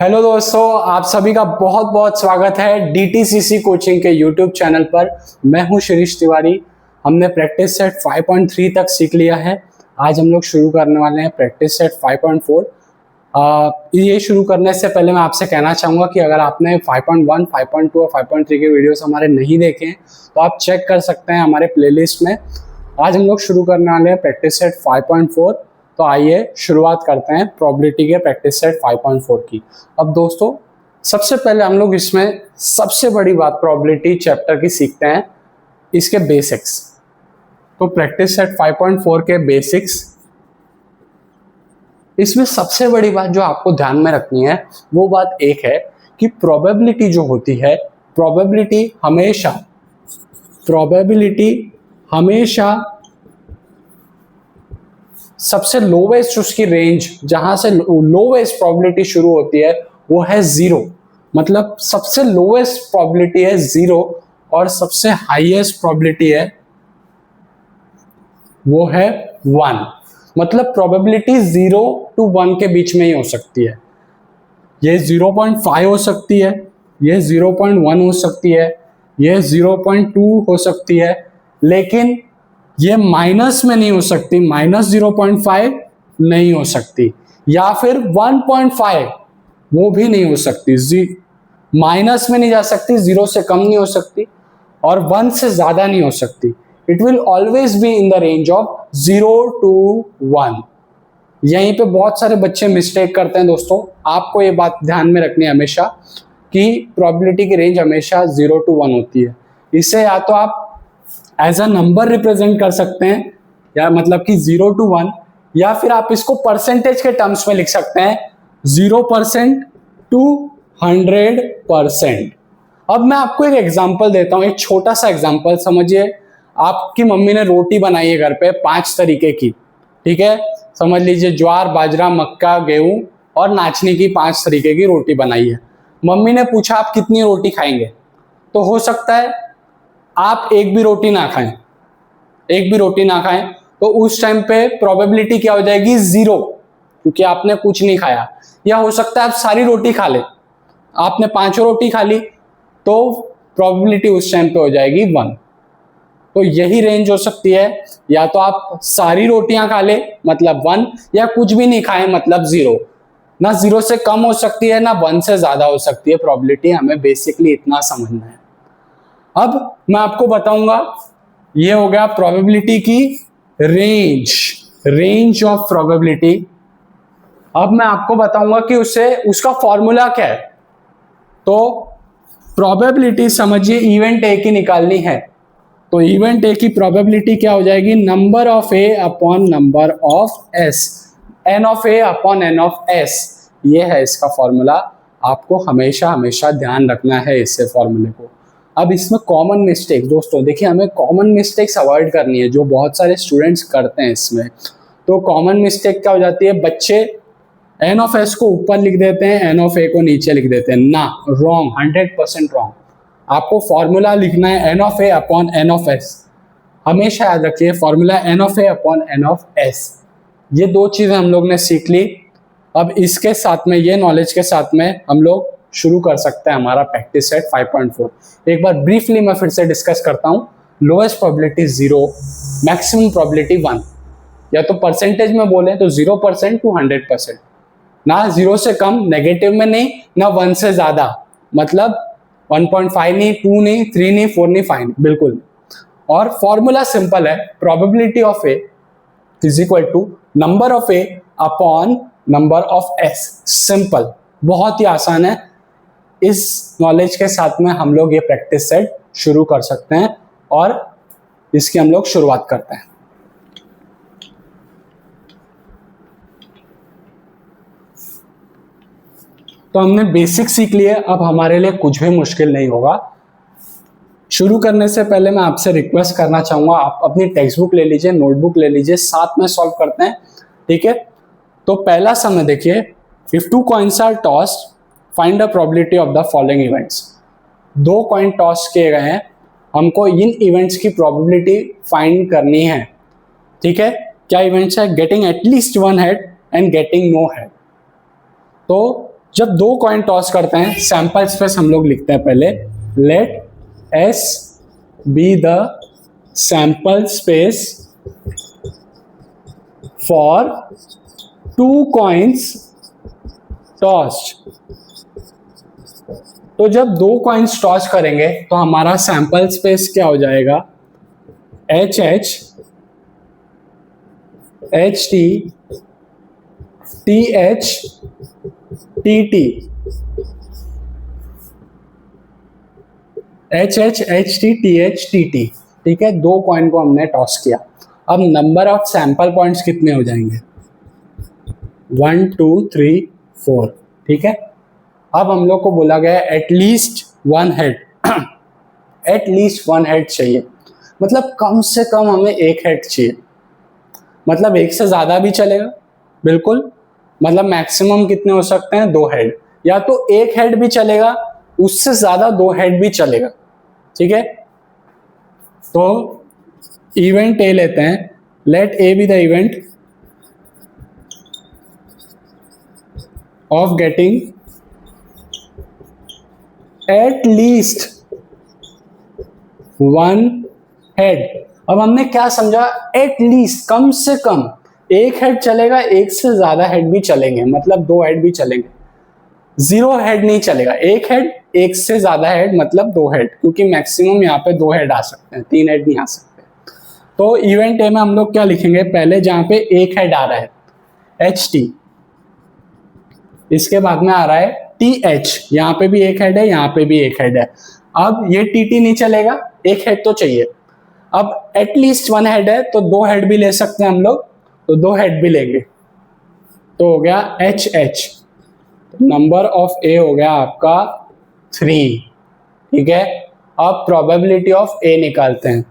Hello दोस्तों, आप सभी का बहुत बहुत स्वागत है डीटीसीसी कोचिंग के यूट्यूब चैनल पर। मैं हूं शिरीष तिवारी। हमने प्रैक्टिस सेट 5.3 तक सीख लिया है। आज हम लोग शुरू करने वाले हैं प्रैक्टिस सेट 5.4। ये शुरू करने से पहले मैं आपसे कहना चाहूँगा कि अगर आपने 5.1, 5.2 और 5.3 के वीडियोस हमारे नहीं देखे हैं तो आप चेक कर सकते हैं हमारे प्लेलिस्ट में। आज हम लोग शुरू करने वाले हैं प्रैक्टिस सेट 5.4। तो आइए शुरुआत करते हैं प्रोबेबिलिटी के प्रैक्टिस सेट 5.4 की। अब दोस्तों, सबसे पहले हम लोग इसमें सबसे बड़ी बात प्रोबेबिलिटी चैप्टर की सीखते हैं, इसके बेसिक्स। तो प्रैक्टिस सेट 5.4 के बेसिक्स, इसमें सबसे बड़ी बात जो आपको ध्यान में रखनी है वो बात एक है कि प्रोबेबिलिटी जो होती है, प्रोबेबिलिटी हमेशा सबसे लोवेस्ट उसकी रेंज, जहां से लोवेस्ट प्रोबेबिलिटी शुरू होती है वो है 0। मतलब सबसे लोवेस्ट प्रोबेबिलिटी है 0 और सबसे हाईएस्ट प्रोबेबिलिटी है वो है 1। मतलब प्रोबेबिलिटी 0 to 1 के बीच में ही हो सकती है। ये 0.5 हो सकती है, ये 0.1 हो सकती है, ये 0.2 हो सकती है, लेकिन ये माइनस में नहीं हो सकती, -0.5 नहीं हो सकती, या फिर 1.5 वो भी नहीं हो सकती। माइनस में नहीं जा सकती, 0 से कम नहीं हो सकती और 1 से ज्यादा नहीं हो सकती। It will always be in the range of 0 to 1। यहीं पे बहुत सारे बच्चे मिस्टेक करते हैं दोस्तों। आपको ये बात ध्यान में रखनी है हमेशा कि प्रोबेबिलिटी की रेंज हमेशा 0 to 1 होती है। इसे या तो आप एज अ नंबर रिप्रेजेंट कर सकते हैं, या मतलब कि 0 to 1, या फिर आप इसको परसेंटेज के टर्म्स में लिख सकते हैं, 0% to 100%। अब मैं आपको एक एग्जांपल देता हूं, एक छोटा सा एग्जांपल समझिए। आपकी मम्मी ने रोटी बनाई है घर पे 5 तरीके की, ठीक है। समझ लीजिए ज्वार, बाजरा, मक्का, गेहूं और नाचनी की 5 तरीके की रोटी बनाई है। मम्मी ने पूछा आप कितनी रोटी खाएंगे? तो हो सकता है आप एक भी रोटी ना खाएं, तो उस टाइम पे प्रोबेबिलिटी क्या हो जाएगी? 0, क्योंकि आपने कुछ नहीं खाया। या हो सकता है आप सारी रोटी खा ले, आपने 5 रोटी खा ली, तो प्रोबेबिलिटी उस टाइम पे हो जाएगी 1। तो यही रेंज हो सकती है, या तो आप सारी रोटियां खा ले मतलब 1, या कुछ भी नहीं खाए मतलब 0। ना 0 से कम हो सकती है, ना 1 से ज्यादा हो सकती है प्रोबेबिलिटी। हमें बेसिकली इतना समझना है। अब मैं आपको बताऊंगा, ये हो गया प्रोबेबिलिटी की रेंज ऑफ प्रोबेबिलिटी। अब मैं आपको बताऊंगा कि उसका फॉर्मूला क्या है। तो प्रोबेबिलिटी समझिए इवेंट ए की निकालनी है, तो इवेंट ए की प्रोबेबिलिटी क्या हो जाएगी? Number of A upon number of S, n of A upon n of S. ये है इसका फॉर्मूला। आपको हमेशा हमेशा ध्यान रखना है इससे फॉर्मूले को। अब इसमें कॉमन मिस्टेक दोस्तों, देखिए हमें कॉमन मिस्टेक्स अवॉइड करनी है जो बहुत सारे स्टूडेंट्स करते हैं इसमें। तो कॉमन मिस्टेक क्या हो जाती है? बच्चे एन ऑफ एस को ऊपर लिख देते हैं, एन ऑफ ए को नीचे लिख देते हैं। ना, रॉन्ग, 100% रॉन्ग। आपको फॉर्मूला लिखना है n of A upon n of S. हमेशा याद रखिए formula n of A upon n of S. ये दो चीजें हम लोग ने सीख ली। अब इसके साथ में, ये नॉलेज के साथ में हम लोग शुरू कर सकते हैं हमारा प्रैक्टिस सेट 5.4। एक बार ब्रीफली मैं फिर से डिस्कस करता हूं। Lowest probability 0, maximum probability 1। या तो परसेंटेज में बोले तो 0% to 100%। ना 0 से कम, नेगेटिव में नहीं, ना 1 से ज्यादा। मतलब 1.5 नहीं, 2 नहीं, 3 नहीं, 4 नहीं, 5 बिल्कुल। और फॉर्मूला सिंपल है, probability of A is equal to number of A upon number of S. Simple, बहुत ही आसान है। इस नॉलेज के साथ में हम लोग ये प्रैक्टिस सेट शुरू कर सकते हैं और इसकी हम लोग शुरुआत करते हैं। तो हमने बेसिक सीख लिए, अब हमारे लिए कुछ भी मुश्किल नहीं होगा। शुरू करने से पहले मैं आपसे रिक्वेस्ट करना चाहूंगा, आप अपनी टेक्स्ट बुक ले लीजिए, नोटबुक ले लीजिए, साथ में सॉल्व करते हैं, ठीक है। तो पहला समय देखिए, if 2 coins are tossed, find the probability of the following events. 2 coin toss किए गए हैं, हमको इन इवेंट्स की प्रोबेबिलिटी फाइंड करनी है, ठीक है। क्या इवेंट्स है? Getting at least 1 head and getting no head. तो जब दो कॉइन टॉस करते हैं, सैंपल स्पेस हम लोग लिखते हैं पहले, let S be the sample space for two coins tossed. तो जब दो कॉइन्स टॉस करेंगे तो हमारा सैंपल स्पेस क्या हो जाएगा, H H H T T H T T, H H H T T H T T. ठीक है, दो कॉइन को हमने टॉस किया। अब नंबर ऑफ सैंपल पॉइंट्स कितने हो जाएंगे, 1 2 3 4। ठीक है, अब हम लोग को बोला गया at least one head, at least one head चाहिए, मतलब कम से कम हमें एक हेड चाहिए। मतलब एक से ज्यादा भी चलेगा, बिल्कुल, मतलब मैक्सिमम कितने हो सकते हैं, 2 हेड, या तो एक हेड भी चलेगा, उससे ज्यादा 2 हेड भी चलेगा। ठीक है, तो इवेंट ए लेते हैं, let A be the event of getting at least one. Head हमने क्या समझा, एट लीस्ट, कम से कम एक हेड चलेगा, एक से ज्यादा हेड भी चलेंगे, मतलब 2 हेड भी चलेंगे, 0 हेड नहीं चलेगा, एक हेड, एक से ज्यादा हेड मतलब 2 हेड, क्योंकि मैक्सिमम यहाँ पे 2 हेड आ सकते हैं, 3 हेड नहीं आ सकते। तो इवेंट ए में हम लोग क्या लिखेंगे, पहले जहां पे एक हेड आ रहा है एच टी, इसके बाद में आ रहा है टी एच, यहाँ पे भी एक हेड है, यहाँ पे भी एक हेड है। अब ये टी टी नहीं चलेगा, एक हेड तो चाहिए। अब एटलीस्ट वन हेड है तो 2 हेड भी ले सकते हैं हम लोग, तो 2 हेड भी लेंगे, तो हो गया H H, number of A हो गया आपका 3। ठीक है, अब प्रोबेबिलिटी ऑफ ए निकालते हैं।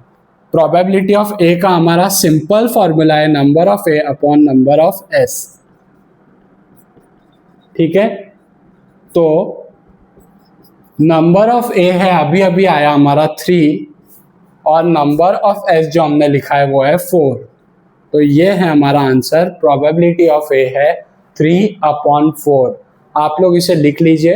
प्रोबेबिलिटी ऑफ ए का हमारा सिंपल फॉर्मूला है number of A upon number of S. ठीक है, तो नंबर ऑफ ए है, अभी अभी आया हमारा 3, और नंबर ऑफ एस जो हमने लिखा है वो है 4। तो ये है हमारा आंसर, प्रोबेबिलिटी ऑफ ए है 3/4। आप लोग इसे लिख लीजिए।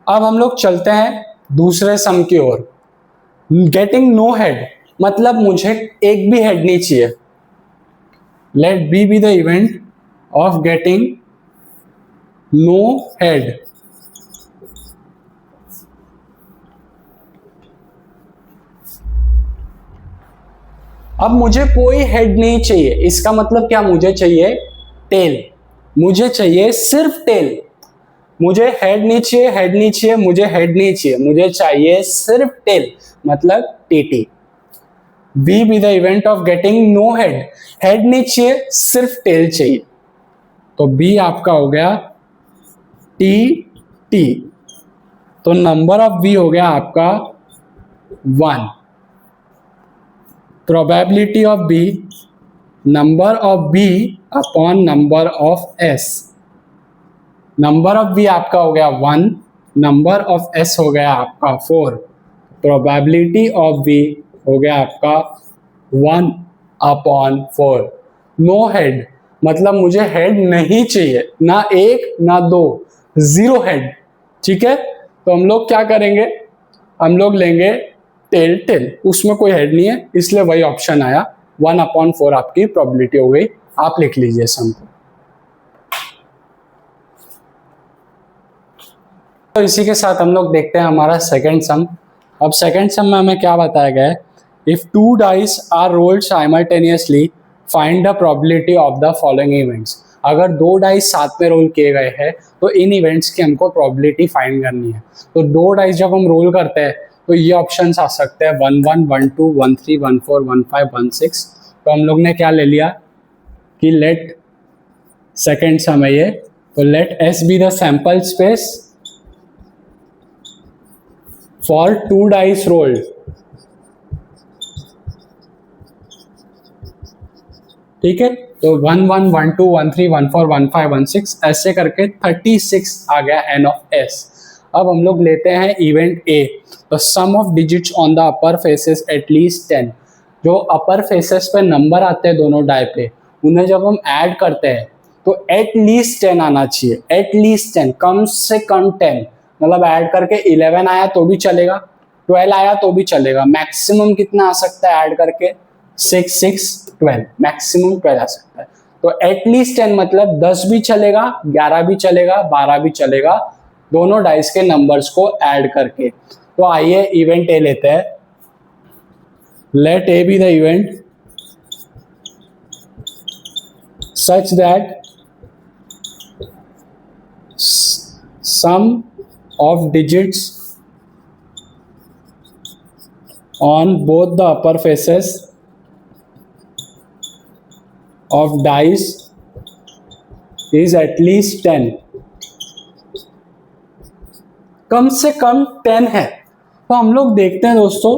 अब हम लोग चलते हैं दूसरे सम की ओर। गेटिंग नो हेड, मतलब मुझे एक भी हेड नहीं चाहिए। Let B be the event of getting no head. अब मुझे कोई हेड नहीं चाहिए, इसका मतलब क्या, मुझे चाहिए टेल, मुझे चाहिए सिर्फ टेल। मुझे हेड नहीं चाहिए, हेड नहीं चाहिए, मुझे हेड नहीं चाहिए, मुझे चाहिए सिर्फ टेल, मतलब TT. B be the event of getting no head, head नहीं चाहिए, सिर्फ टेल चाहिए, तो बी आपका हो गया टी टी। तो नंबर ऑफ बी हो गया आपका 1। Probability of B, number of B upon number of S. Number of B आपका हो गया 1, नंबर ऑफ एस हो गया आपका 4। प्रोबेबिलिटी ऑफ बी हो गया आपका 1/4। नो हेड, मतलब मुझे हेड नहीं चाहिए, ना एक ना 2, 0 हेड। ठीक है, तो हम लोग क्या करेंगे, हम लोग लेंगे टेल टेल, उसमें कोई हेड नहीं है, इसलिए वही ऑप्शन आया। 1/4 आपकी प्रोबेबिलिटी हो गई। आप लिख लीजिए सम को। तो इसी के साथ हम लोग देखते हैं हमारा सेकंड सम। अब सेकंड सम में हमें क्या बताया गया है, if 2 dice are rolled simultaneously find the probability of the following events. अगर 2 डाइस साथ में रोल किए गए हैं तो इन इवेंट्स की हमको प्रोबेबिलिटी फाइंड करनी है। तो 2 डाइस जब हम रोल करते हैं तो ये ऑप्शंस आ सकते हैं 1 1 1 2 1 3 1 4 1 5 1 6। तो हम लोग ने क्या ले लिया कि लेट, सेकेंड सम है ये, तो let S be the sample space for 2 dice rolled. ठीक है, तो 1 1 1 2 1 3 1 4 1 5 1 6 ऐसे करके 36 आ गया एन ऑफ एस। अब हम लोग लेते हैं event A, the sum of digits on the upper faces at least 10। जो अपर फेसेस पे नंबर आते हैं दोनों डाई पे, उन्हें जब हम ऐड करते हैं तो एटलीस्ट 10 आना चाहिए, एटलीस्ट 10, कम से कम 10। मतलब ऐड करके 11 आया तो भी चलेगा, 12 आया तो भी चलेगा, मैक्सिमम कितना आ सकता है ऐड करके 6 6 12, मैक्सिमम 12 आ सकता है। तो एटलीस्ट 10 मतलब 10 भी चलेगा, 11 भी चलेगा, 12 भी चलेगा, दोनों डाइस के नंबर्स को ऐड करके। तो आइए इवेंट ए लेते हैं। Let A be the event such that sum of digits on both the upper faces of dice is at least 10। कम से कम 10 है। तो हम लोग देखते हैं दोस्तों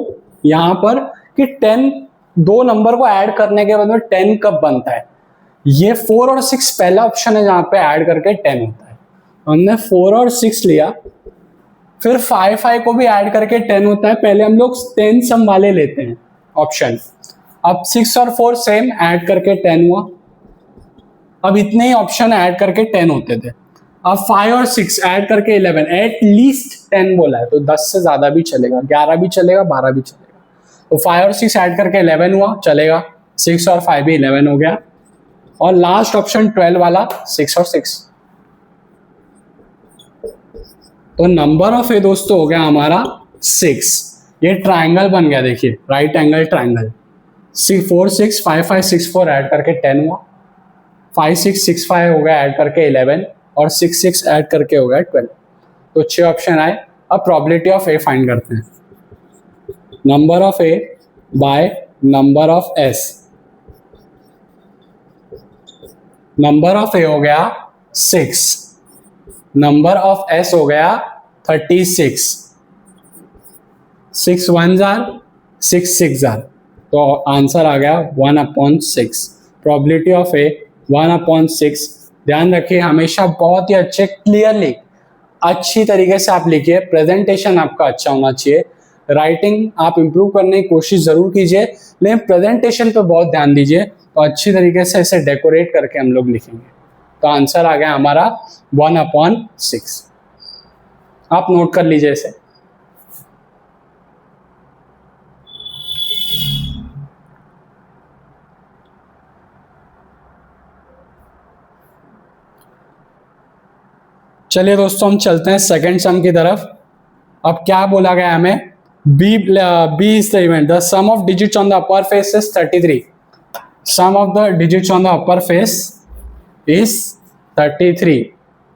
यहां पर कि 10, दो नंबर को ऐड करने के बाद में 10 कब बनता है। ये 4 और 6 पहला ऑप्शन है जहां पे ऐड करके 10 होता है। हमने 4 और 6 लिया, फिर 5 को भी ऐड करके 10 होता है। पहले हम लोग 10 सम वाले लेते हैं ऑप्शन। अब 6 और 4 सेम ऐड करके 10 हुआ। अब इतने ही ऑप्शन ऐड करके 10 होते थे। अब 5 और 6 ऐड करके 11, एट लीस्ट 10 बोला है तो 10 से ज्यादा भी चलेगा, 11 भी चलेगा, 12 भी चलेगा। तो 5 और 6 ऐड करके 11 हुआ, चलेगा। 6 और 5 भी 11 हो गया। और लास्ट ऑप्शन 12 वाला 6 और 6। तो नंबर ऑफ ए दोस्तों हो गया हमारा 6। ये ट्राइंगल बन गया, देखिए राइट एंगल ट्राइंगल। 4 6 5 5 6 4 ऐड करके 10 हुआ। 5 6 6 5 हो गया ऐड करके 11 और 6 6 ऐड करके हो गया 12। तो 6 ऑप्शन आए। अब प्रोबेबिलिटी ऑफ ए फाइंड करते हैं। Number of A by number of S. Number of A हो गया 6, नंबर ऑफ एस हो गया 36। 6 1 जार, 6 6 जार, तो आंसर आ गया 1/6। प्रोबेबिलिटी ऑफ ए 1/6। ध्यान रखिए हमेशा बहुत ही अच्छे क्लियरली अच्छी तरीके से आप लिखिए। प्रेजेंटेशन आपका अच्छा होना चाहिए। राइटिंग आप इंप्रूव करने की कोशिश जरूर कीजिए, लेकिन प्रेजेंटेशन पे बहुत ध्यान दीजिए। तो अच्छी तरीके से इसे डेकोरेट करके हम लोग लिखेंगे। तो आंसर आ गया हमारा 1/6। आप नोट कर लीजिए इसे। चलिए दोस्तों हम चलते हैं सेकंड सम की तरफ। अब क्या बोला गया हमें, B is the event, the sum of digits on the upper face is 33। Sum of the digits on the upper face is 33.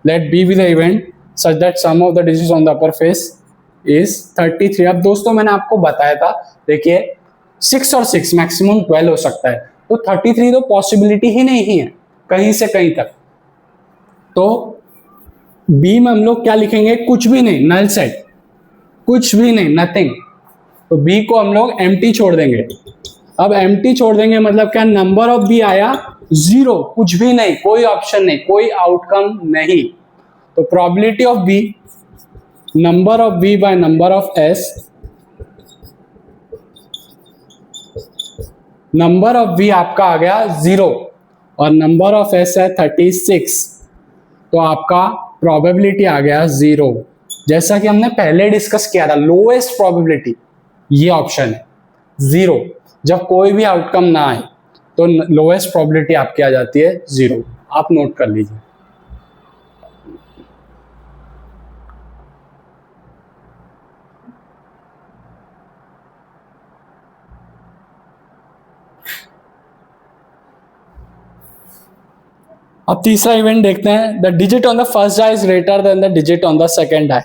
Let B be the event such that sum of the digits on the upper face is 33। अब दोस्तों मैंने आपको बताया था, देखिए 6 और 6 maximum 12 हो सकता है, तो 33 तो पॉसिबिलिटी ही नहीं है कहीं से कहीं तक। तो बी में हम लोग क्या लिखेंगे, कुछ भी नहीं, नल सेट, कुछ भी नहीं, नथिंग। तो बी को हम लोग एम्प्टी छोड़ देंगे। अब एम्प्टी छोड़ देंगे मतलब क्या, नंबर ऑफ बी आया 0, कुछ भी नहीं, कोई ऑप्शन नहीं, कोई आउटकम नहीं। तो probability of B, number of B by number of S, number of B आपका आ गया 0 और नंबर ऑफ एस है 36। तो आपका प्रोबेबिलिटी आ गया 0। जैसा कि हमने पहले डिस्कस किया था, लोएस्ट प्रोबेबिलिटी ये ऑप्शन है 0। जब कोई भी आउटकम ना आए तो लोएस्ट प्रोबेबिलिटी आपकी आ जाती है 0। आप नोट कर लीजिए। अब तीसरा इवेंट देखते हैं, the digit on the first die is greater than the digit on the second die.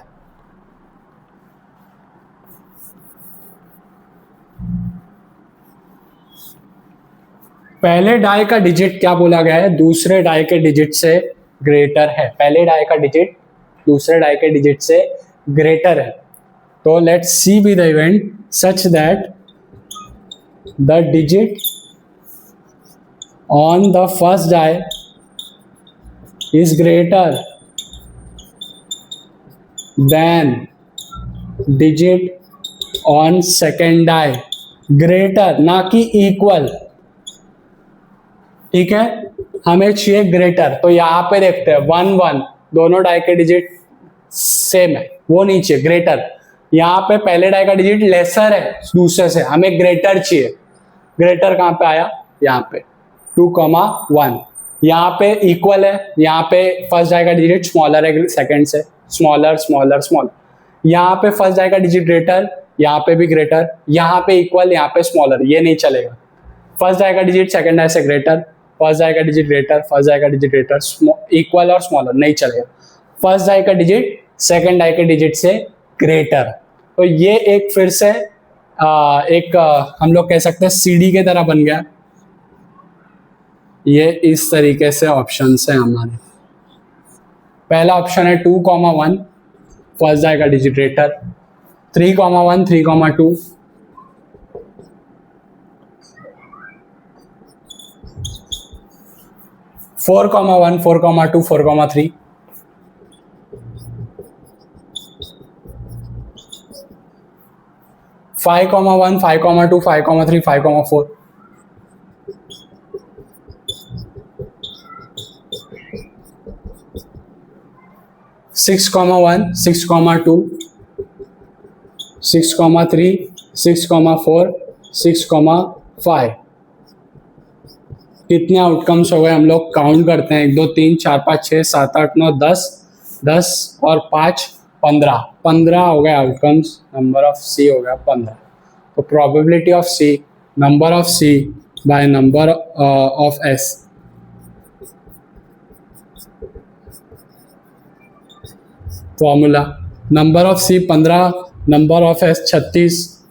पहले डाई का डिजिट क्या बोला गया है, दूसरे डाई के डिजिट से ग्रेटर है। पहले डाई का डिजिट दूसरे डाई के डिजिट से ग्रेटर है। तो let C be the event such that the digit on the first die is greater than digit on second die greater, ना कि इक्वल, ठीक है, हमें चाहिए ग्रेटर। तो यहाँ पे देखते हैं 1 1 दोनों डाई के डिजिट सेम है, वो नहीं चाहिए, ग्रेटर। यहाँ पे पहले डाई का डिजिट लेसर है दूसरे से, हमें ग्रेटर चाहिए। ग्रेटर कहाँ पे आया, यहाँ पे 2, 1। यहाँ पे इक्वल है, यहाँ पे फर्स्ट डाई का डिजिट स्मॉलर है सेकंड से, स्मॉलर स्मॉलर स्मॉलर। यहाँ पे फर्स्ट डाई का डिजिट ग्रेटर, यहाँ पे भी ग्रेटर, यहाँ पे इक्वल, यहाँ पे स्मॉलर, ये नहीं चलेगा। फर्स्ट डाई का डिजिट सेकंड डाई से ग्रेटर, फर्स्ट डाई का डिजिट ग्रेटर, फर्स्ट डाई का डिजिट ग्रेटर, इक्वल और स्मॉलर, नहीं चलेगा। फर्स्ट डाई का डिजिट सेकंड डाई के डिजिट से ग्रेटर। तो ये एक फिर से हम लोग कह सकते हैं सीडी के तरह बन गया। ये इस तरीके से ऑप्शन है हमारे। पहला ऑप्शन है 2, 1 फर्स्ट डाई का डिजिट ग्रेटर, 3, 1 3, 2 4, 1 4, 2 4, 3 5, 1 5, 2 5, 3 5, 4 6, 1 6, 2 6, 3 6, 4 6, 5। कितने आउटकम्स हो गए, हम लोग काउंट करते हैं। 1 2 3 4 5 6 7 8 9 10 10 और 5 15 हो गए आउटकम्स। नंबर ऑफ सी हो गया 15। तो probability of C, number of C by number of S, formula number of C 15, number of S 36।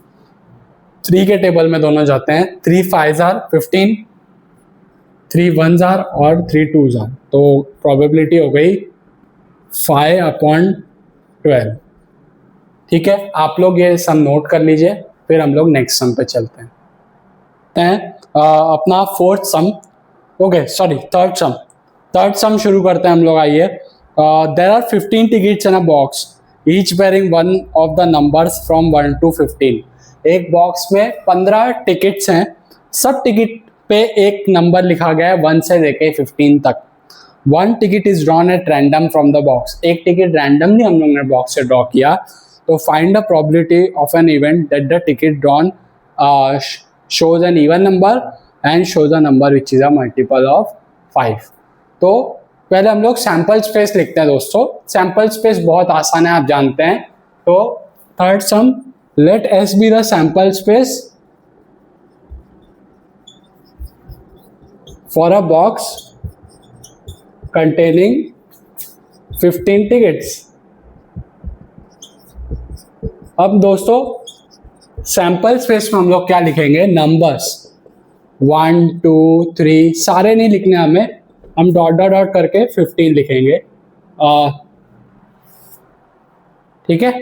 3 के टेबल में दोनों जाते हैं, 3 5 15, 3 1 और 3 2। तो प्रोबेबिलिटी हो गई 5/12। ठीक है, आप लोग ये सम नोट कर लीजिए, फिर हम लोग नेक्स्ट सम पे चलते हैं। अपना fourth sum, okay sorry third sum शुरू करते हैं हम लोग। आइए, there are 15 tickets in a box each bearing one of the numbers from 1 to 15। एक बॉक्स में 15 टिकट्स हैं, सब टिकट पे एक नंबर लिखा गया है 1 से लेके 15 तक। 1 ticket is drawn at random from the box, एक टिकट रैंडमली हम लोग ने बॉक्स से ड्रॉ किया। तो find the probability of an event that the ticket drawn shows an even number and shows a number which is a multiple of 5। तो पहले हम लोग सैंपल स्पेस लिखते हैं दोस्तों। सैंपल स्पेस बहुत आसान है, आप जानते हैं। तो third sum, let S be the sample space for a box containing 15 tickets। अब दोस्तों सैंपल स्पेस में हम लोग क्या लिखेंगे, नंबर्स 1 2 3 सारे नहीं लिखने हमें, हम डॉट डॉट डॉट करके 15 लिखेंगे। ठीक है,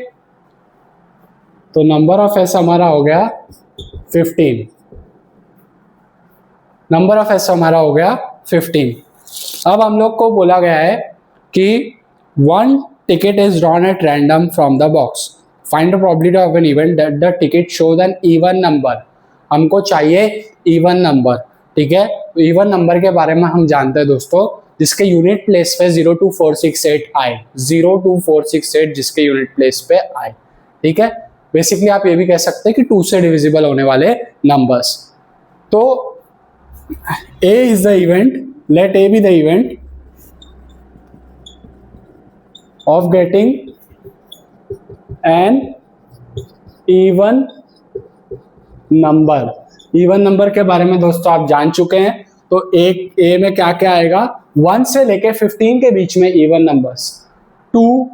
तो नंबर ऑफ एस हमारा हो गया 15, नंबर ऑफ एस हमारा हो गया 15। अब हम लोग को बोला गया है कि 1 ticket is drawn at random from the box, find the probability of an event that the ticket shows an even number। हमको चाहिए इवन नंबर। ठीक है, इवन नंबर के बारे में हम जानते हैं दोस्तों, जिसके यूनिट प्लेस पे 02468 आए, 02468 जिसके यूनिट प्लेस पे आए। ठीक है, बेसिकली आप ये भी कह सकते हैं कि 2 से डिविजिबल होने वाले नंबर्स। तो A is the event, let A be the event of getting an even number। Even number के बारे में दोस्तों आप जान चुके हैं। तो एक ए में क्या क्या आएगा, 1 से लेके 15 के बीच में इवन नंबर्स 2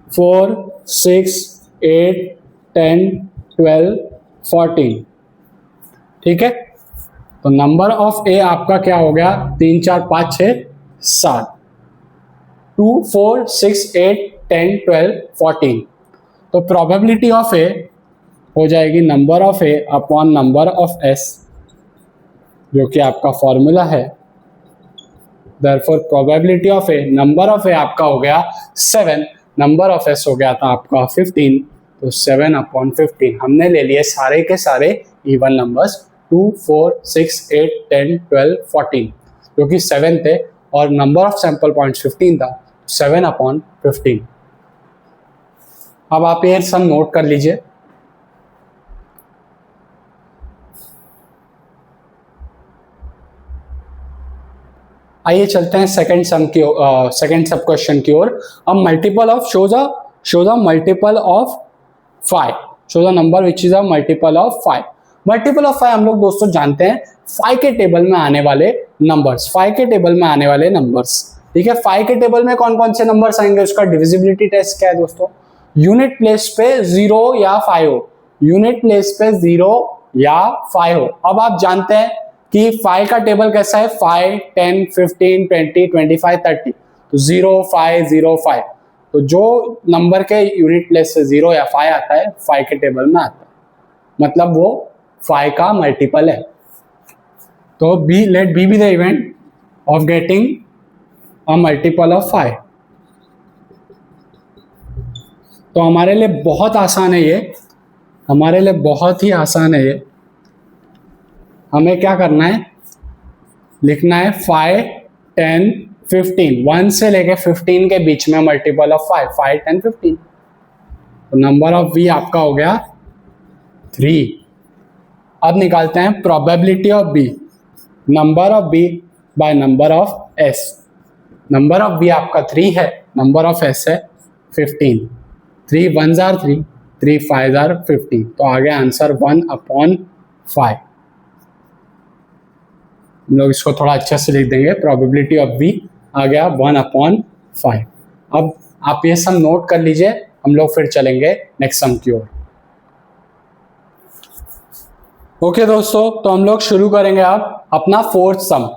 4 6 8 10 12 14। ठीक है, तो नंबर ऑफ ए आपका क्या हो गया, 3 4 5 6 7, 2 4 6 8 10 12 14। तो प्रोबेबिलिटी ऑफ ए हो जाएगी number of A upon number of S, जो कि आपका फॉर्मूला है। Therefore probability of A, number of A आपका हो गया 7 नंबर ऑफ एस हो गया था आपका 15, तो 7/15 हमने ले लिए सारे के सारे इवन नंबर्स 2, 4, 6, 8, 10, 12, 14 जो कि 7 थे और नंबर ऑफ सैंपल पॉइंट्स 15 था, 7/15। अब आप ये सम नोट कर लीजिए। आइए चलते हैं सेकंड सम की सेकंड सब क्वेश्चन की ओर। अब multiple of show the multiple of 5, show the number which is a multiple of 5। Multiple of 5 हम लोग दोस्तों जानते हैं 5 के टेबल में आने वाले नंबर्स, 5 के टेबल में आने वाले नंबर्स। ठीक है, 5 के टेबल में कौन कौन से नंबर्स आएंगे, उसका डिविजिबिलिटी टेस्ट क्या है दोस्तों, यूनिट प्लेस पे 0 या 5 हो, यूनिट प्लेस पे 0 या 5 हो। अब आप जानते हैं कि 5 का टेबल कैसा है, 5, 10, 15, 20, 25, 30, तो 0, 5, 0, 5, तो जो नंबर के यूनिट प्लेस से 0 या 5 आता है 5 के टेबल में आता है, मतलब वो 5 का मल्टीपल है। तो let B the event of getting a multiple of 5। तो हमारे लिए बहुत आसान है ये, हमारे लिए बहुत ही आसान है ये। हमें क्या करना है, लिखना है 5, 10, 15, 1 से लेके 15 के बीच में मल्टीपल ऑफ 5, 5, 10, 15। तो नंबर ऑफ वी आपका हो गया 3। अब निकालते हैं probability of B, number of B by number of S. Number of B आपका 3 है, नंबर ऑफ एस है 15। 3 1s are 3, 3 5s are 15, तो आ गया आंसर 1/5। हम लोग इसको थोड़ा अच्छे से लिख देंगे, प्रोबेबिलिटी ऑफ बी आ गया 1/5। अब आप ये सम नोट कर लीजिए, हम लोग फिर चलेंगे नेक्स्ट सम की ओर। ओके दोस्तों, तो हम लोग शुरू करेंगे अब अपना fourth some.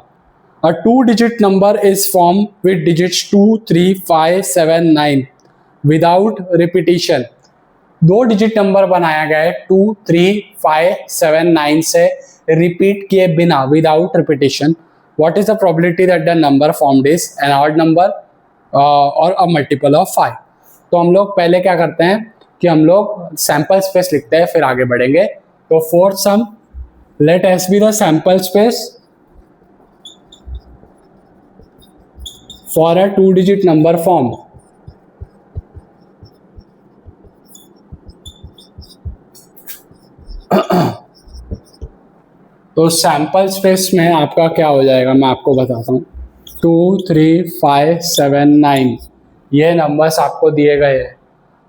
A 2-digit number is form with digits 2, 3, 5, 7, 9 without repetition. 2 digit number बनाया गया है 2, 3, 5, 7, 9 से रिपीट किए बिना, without repetition. What is the probability that the number formed is an odd number और अ मल्टीपल ऑफ 5। तो हम लोग पहले क्या करते हैं कि हम लोग सैंपल स्पेस लिखते हैं, फिर आगे बढ़ेंगे। तो fourth sum, let S be the sample space for a 2-digit number form. तो सैंपल स्पेस में आपका क्या हो जाएगा, मैं आपको बताता हूँ। 2, 3, 5, 7, 9 ये नंबर्स आपको दिए गए हैं,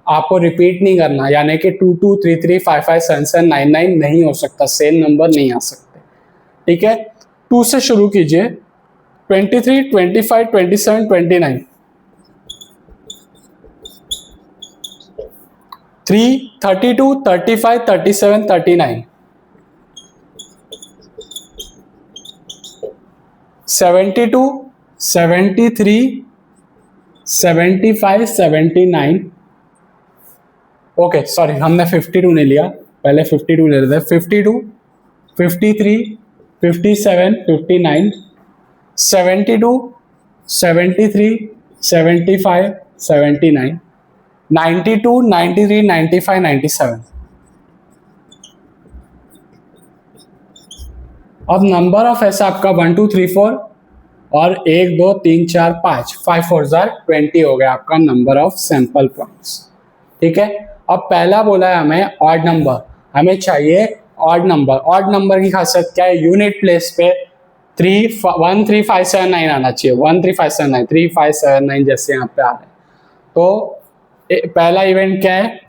आपको रिपीट नहीं करना, यानी कि 2, 2, 3, 3, 5, 5, 7, 7, 9, 9 नहीं हो सकता, सेम नंबर नहीं आ सकते। ठीक है, 2 से शुरू कीजिए, 23, 25, 27, 29, 3, 32, 35, 37, 39, 72, 73, 75, 79। ओके सॉरी, हमने 52 नहीं लिया, पहले 52 ले लेते हैं। 52, 53, 57, 59, 72, 73, 75, 79, 92, 93, 95, 97। अब नंबर ऑफ ऐसा आपका 1, 2, 3, 4 और 1, 2, 3, 4, 5, 5 4s are 20 हो गया आपका नंबर ऑफ सैंपल पॉइंट्स। ठीक है, अब पहला बोला है हमें ऑड नंबर, हमें चाहिए ऑड नंबर। ऑड नंबर की खासियत क्या है, यूनिट प्लेस पे 1, 3, 5, 7, 9 आना चाहिए। 1, 3, 5, 7, 9, 3, 5, 7, 9 जैसे यहाँ पे आ रहे हैं। तो पहला इवेंट क्या है,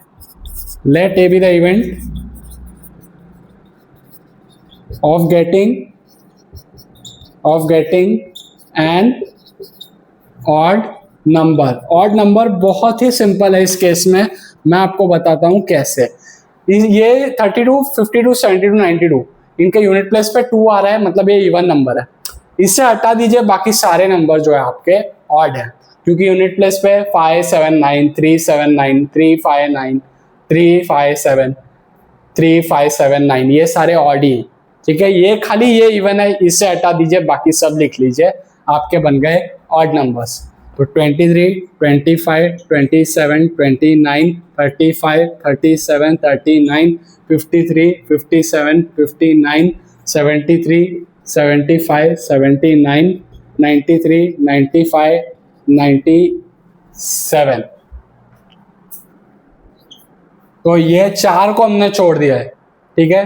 let A be the event of getting an odd number। odd number बहुत ही सिंपल है इस केस में, मैं आपको बताता हूँ कैसे। ये 32, 52, 72, 92 इनके यूनिट प्लेस पे 2 आ रहा है, मतलब ये इवन नंबर है। इससे हटा दीजिए, बाकी सारे नंबर जो है आपके ऑड है, क्योंकि यूनिट प्लेस पे 5, 7, 9, 3, 7, 9, 3, 5, 9, 3, 5, 7, 3, 5, 7, 9 ये सारे ऑड ही। ठीक है, ये खाली ये इवन है, इससे हटा दीजिए, बाकी सब लिख लीजिए, आपके बन गए ऑड नंबर्स। तो 23, 25, 27, 29, 35, 37, 39, 53, 57, 59, 73, 75, 79, 93, 95, 97। तो ये 4 को हमने छोड़ दिया है, ठीक है।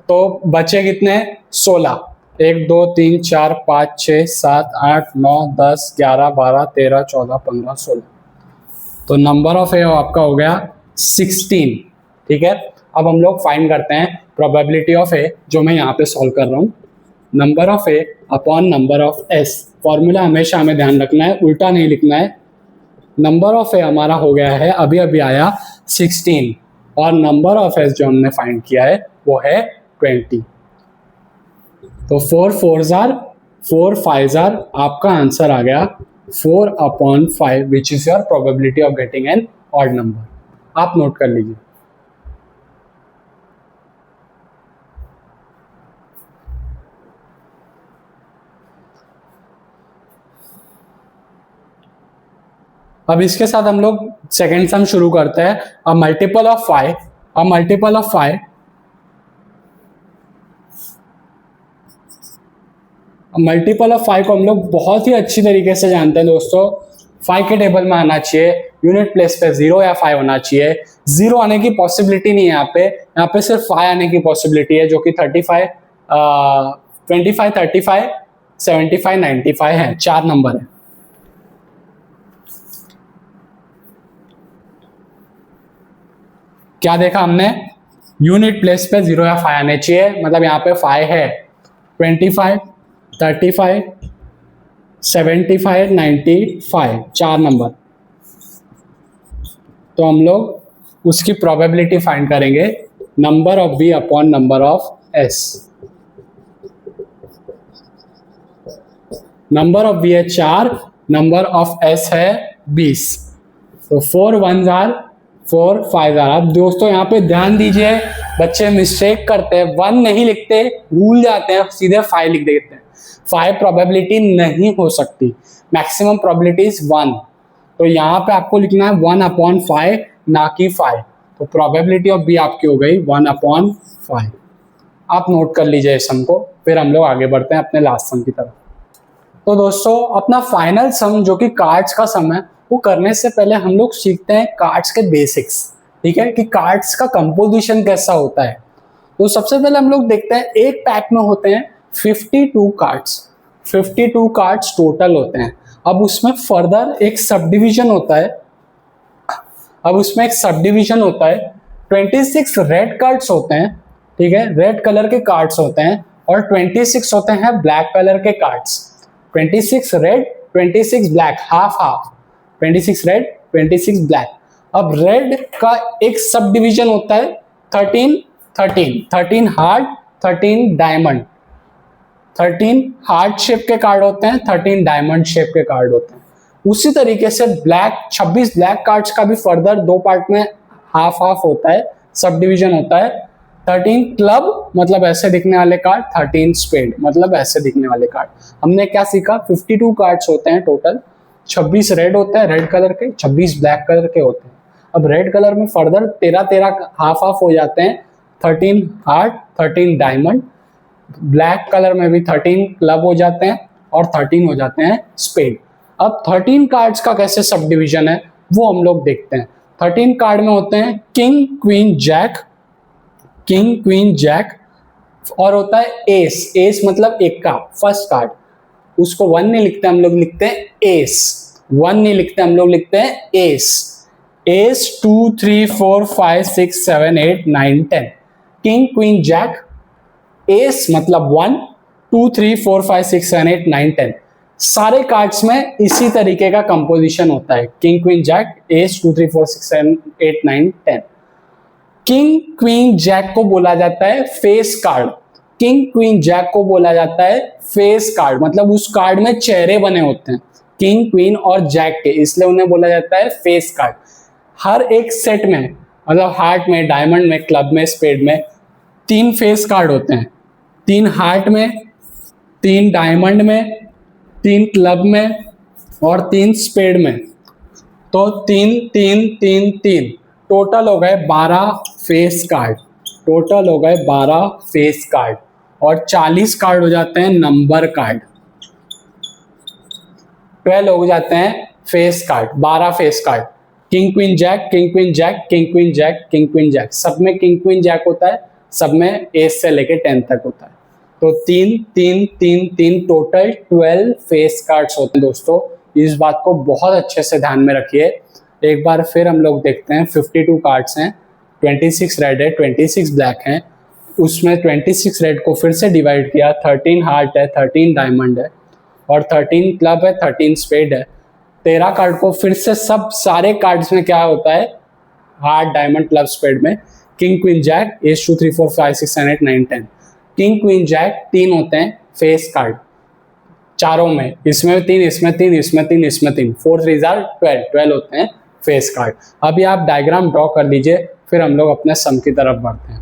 तो बचे कितने? 16। 1 2 3 4 5 6 7 8 9 10 11 12 13 14 15 16। तो नंबर ऑफ ए आपका हो गया 16, ठीक है। अब हम लोग फाइंड करते हैं प्रोबेबिलिटी ऑफ ए, जो मैं यहाँ पे सॉल्व कर रहा हूँ। Number of A upon number of S. Formula हमेशा हमें ध्यान रखना है, उल्टा नहीं लिखना है। नंबर ऑफ ए हमारा हो गया है, अभी अभी आया 16, और नंबर ऑफ एस जो हमने फाइंड किया है वो है 20। तो 4 4s are 4 5s are, आपका आंसर आ गया 4/5, which is your probability of getting an odd number. आप नोट कर लीजिए। अब इसके साथ हम लोग सेकेंड सम शुरू करते हैं। अ multiple of 5, a multiple of 5, multiple of 5 को हम लोग बहुत ही अच्छी तरीके से जानते हैं दोस्तों। 5 के टेबल में आना चाहिए, यूनिट प्लेस पे 0 या 5 होना चाहिए। 0 आने की पॉसिबिलिटी नहीं है यहाँ पे सिर्फ 5 आने की पॉसिबिलिटी है, जो कि 35, 25, 35, 75, 95 है, 4 नंबर है। क्या देखा हमने? यूनिट प्लेस पे 0 या 5 आने चाहिए, मतलब यहाँ पे 5 है। 25, 35, 75, 95, 4 नंबर। तो हम लोग उसकी प्रोबेबिलिटी फाइंड करेंगे, number of B upon number of S. Number of B है 4, नंबर ऑफ एस है 20। तो 4 1s are 4 5s are। अब दोस्तों यहाँ पे ध्यान दीजिए, बच्चे मिस्टेक करते हैं, 1 नहीं लिखते, भूल जाते हैं, सीधे 5 लिख देते हैं। 5 प्रोबेबिलिटी नहीं हो सकती, मैक्सिमम प्रोबेबिलिटी इज 1। तो यहाँ पे आपको लिखना है 1/5, ना कि 5। तो प्रोबेबिलिटी ऑफ बी आपकी हो गई 1/5। आप नोट कर लीजिए इस सम को, फिर हम लोग आगे बढ़ते हैं अपने लास्ट सम की तरफ। तो दोस्तों अपना फाइनल सम जो कि कार्ड्स का सम है, वो करने से पहले हम लोग सीखते हैं कार्ड्स के बेसिक्स, ठीक है, कि कार्ड्स का कंपोजिशन कैसा होता है। तो सबसे पहले हम लोग देखते हैं, एक पैक में होते हैं 52 कार्ड्स, 52 कार्ड्स टोटल होते हैं। अब उसमें फर्दर एक सब डिविजन होता है, 26 रेड कार्ड्स होते हैं, ठीक है, रेड कलर के कार्ड्स होते हैं, और 26 होते हैं ब्लैक कलर के cards. 26 red, 26 black, half half, 26 red, 26 black. अब रेड का एक सब डिवीजन होता है 13 13, 13 हार्ट, 13 डायमंड। 13 हार्ट शेप के कार्ड होते हैं, 13 डायमंड शेप के कार्ड होते हैं। उसी तरीके से ब्लैक 26 ब्लैक कार्ड्स का भी फर्दर 2 पार्ट में हाफ हाफ होता है, सब डिवीजन होता है। 13 क्लब मतलब ऐसे दिखने वाले कार्ड, 13 स्पेड मतलब ऐसे दिखने वाले कार्ड। हमने क्या सीखा? 52 कार्ड्स होते हैं टोटल, 26 रेड होते हैं रेड कलर के, 26 ब्लैक कलर के होते हैं। अब रेड कलर में फर्दर 13 हाफ हाफ हो जाते हैं, 13 हार्ट, 13 डायमंड। ब्लैक कलर में भी 13 क्लब हो जाते हैं और 13 हो जाते हैं स्पेड। अब 13 कार्ड्स का कैसे सब डिविजन है वो हम लोग देखते हैं। 13 कार्ड में होते हैं king queen jack, king queen jack, और होता है एस, एस मतलब एक का फर्स्ट कार्ड, उसको 1 नहीं लिखते हम लोग, लिखते हैं एस। 1 नहीं लिखते हम लोग, लिखते हैं ace. Ace 2 3 4 5 6 7 8 9 10। King queen jack, ace मतलब 1 2 3 4 5 6 7 8 9 10। सारे कार्ड्स में इसी तरीके का कंपोजिशन होता है, king queen jack, ace 2 3 4 6 7 8 9 10। King queen jack को बोला जाता है face card, king queen jack को बोला जाता है फेस कार्ड, मतलब उस कार्ड में चेहरे बने होते हैं किंग क्वीन और जैक के, इसलिए उन्हें बोला जाता है फेस कार्ड। हर एक सेट में मतलब हार्ट में, डायमंड में, क्लब में, स्पेड में 3 फेस कार्ड होते हैं, 3 हार्ट में, 3 डायमंड में, 3 क्लब में और 3 स्पेड में, तो 3 3 3 3 टोटल हो गए 12 फेस कार्ड, टोटल हो गए 12 फेस कार्ड, और 40 कार्ड हो जाते हैं नंबर कार्ड, 12 हो जाते हैं face card, 12 face card. King queen jack, king queen jack, king queen jack, king queen jack, सब में किंग क्वीन जैक होता है, सब में एस से लेके 10 तक होता है। तो 3 3 3 3 टोटल 12 फेस कार्ड्स होते हैं दोस्तों। इस बात को बहुत अच्छे से ध्यान में रखिए। एक बार फिर हम लोग देखते हैं, 52 कार्ड्स हैं, 26 रेड है, 26 ब्लैक हैं, उसमें 26 रेड को फिर से डिवाइड किया, 13 हार्ट है, 13 डायमंड है, और 13 क्लब है, 13 स्पेड है। 13 कार्ड को फिर से सब सारे कार्ड्स में क्या होता है, हार्ट डायमंड क्लब स्पेड में king queen jack, ace 2 3 4 5 6 7 8 9 10, king queen jack 3 होते हैं फेस कार्ड चारों में, इसमें 3, इसमें 3, इसमें 3, इसमें 3, 4 3 12 होते हैं फेस कार्ड। अभी आप डायग्राम ड्रॉ कर लीजिए, फिर हम लोग अपने सम की तरफ बढ़ते हैं।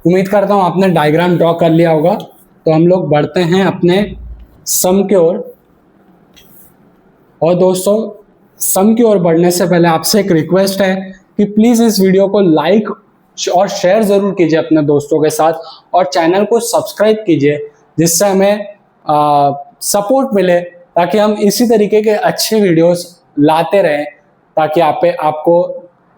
उम्मीद करता हूं आपने डायग्राम ड्रॉ कर लिया होगा। तो हम लोग बढ़ते हैं अपने सम की ओर। और दोस्तों, सम की ओर बढ़ने से पहले आपसे एक रिक्वेस्ट है कि प्लीज इस वीडियो को लाइक और शेयर जरूर कीजिए अपने दोस्तों के साथ, और चैनल को सब्सक्राइब कीजिए, जिससे हमें सपोर्ट मिले, ताकि हम इसी तरीके के अच्छे वीडियोस लाते रहें, ताकि आपको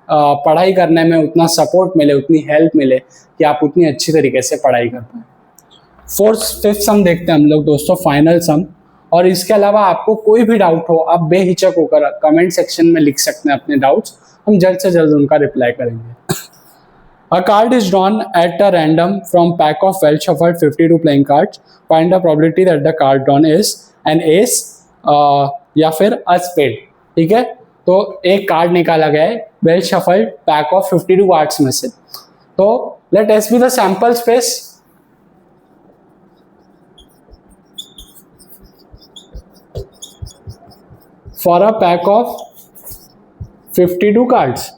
पढ़ाई करने में उतना सपोर्ट मिले, उतनी हेल्प मिले कि आप उतनी अच्छी तरीके से पढ़ाई कर पाएं। 4th 5th सम देखते हैं हम लोग दोस्तों, फाइनल सम। और इसके अलावा आपको कोई भी डाउट हो, आप बेहिचक होकर कमेंट सेक्शन में लिख सकते हैं अपने डाउट्स, हम जल्द से जल्द उनका रिप्लाई करेंगे। A card is drawn at a random from pack of well shuffled 52 playing cards. Find the probability that the card drawn is an ace या फिर a spade। ठीक है, तो एक कार्ड निकाला गया है well shuffled pack of 52 cards में से। तो let S be the sample space. For a pack of 52 cards,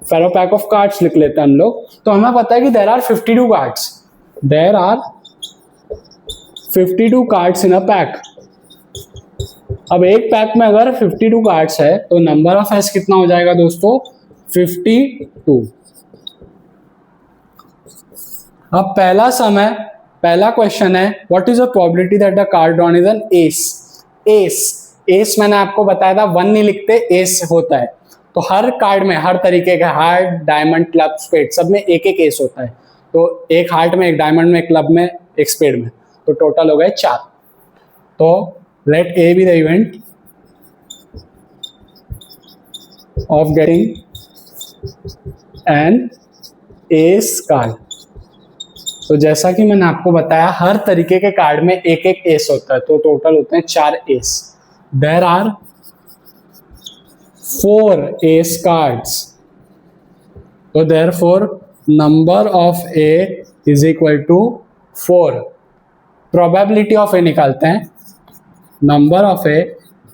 for a pack of cards लिख लेते हैं हम लोग। तो हमें पता है कि there are 52 cards, there are 52 cards in a pack. अब एक पैक में अगर 52 कार्ड्स है तो नंबर ऑफ एस कितना हो जाएगा दोस्तों, 52। अब पहला सम है, पहला क्वेश्चन है, what is the probability that the card drawn is an S. S मैंने आपको बताया था 1 नहीं लिखते, एस होता है। तो हर कार्ड में हर तरीके का हार्ट डायमंड क्लब स्पेड सब में एक एक एस होता है। तो एक हार्ट में, एक डायमंड में, एक क्लब में, एक स्पेड में, तो टोटल हो गए 4। तो let A be the event of getting an ace card। तो जैसा कि मैंने आपको बताया, हर तरीके के कार्ड में एक एक एस होता है, तो टोटल होते हैं 4 S. There are 4 S cards, तो therefore number of A is equal to 4। Probability of A निकालते हैं, number of A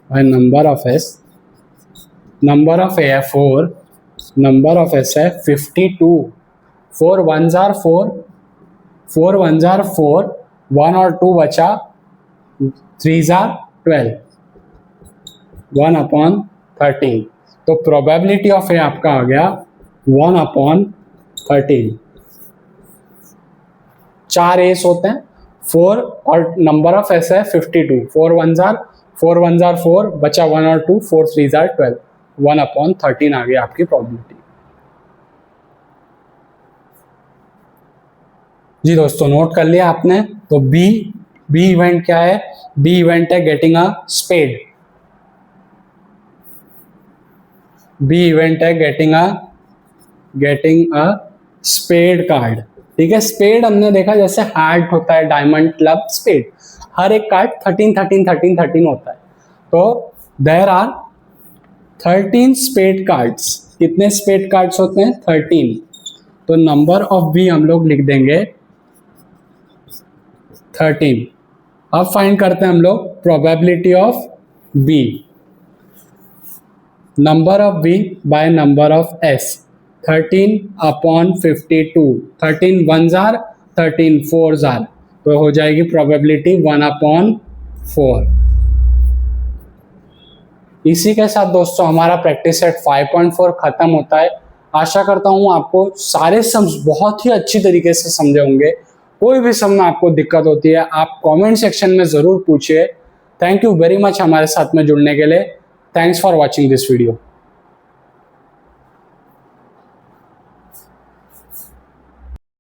by number of S. Number of A है 4, नंबर ऑफ एस है 52। 4 1s are 4, 4 1s are 4, 1 और 2 बचा, 3s are 12, 1/13। तो probability of A आपका आ गया 1/13। 4 एस होते हैं, 4 और नंबर ऑफ एस है 52। 4 1s are 4, बचा 1 और 2, 4 3s are 12, 1/13 आ गई आपकी प्रोबेबिलिटी। जी दोस्तों, नोट कर लिया आपने। तो बी इवेंट क्या है, बी इवेंट है getting a spade. B event है गेटिंग अ स्पेड कार्ड। ठीक है, स्पेड हमने देखा जैसे हार्ट होता है, डायमंड क्लब स्पेड, हर एक कार्ड 13 होता है। तो देयर आर 13 स्पेड कार्ड्स। कितने स्पेड कार्ड्स होते हैं, 13। तो नंबर ऑफ बी हम लोग लिख देंगे 13। अब फाइंड करते हैं हम लोग probability of B. Number of v by number of s, 13/52, 13 1s are 13 4s are, तो हो जाएगी प्रोबेबिलिटी 1/4। इसी के साथ दोस्तों हमारा प्रैक्टिस सेट 5.4 खत्म होता है। आशा करता हूँ आपको सारे सम्स बहुत ही अच्छी तरीके से समझे होंगे। कोई भी सम में आपको दिक्कत होती है आप कमेंट सेक्शन में ज़रूर पूछिए। थैंक यू वेरी मच हमारे साथ में जुड़ने के लिए। Thanks for watching this video.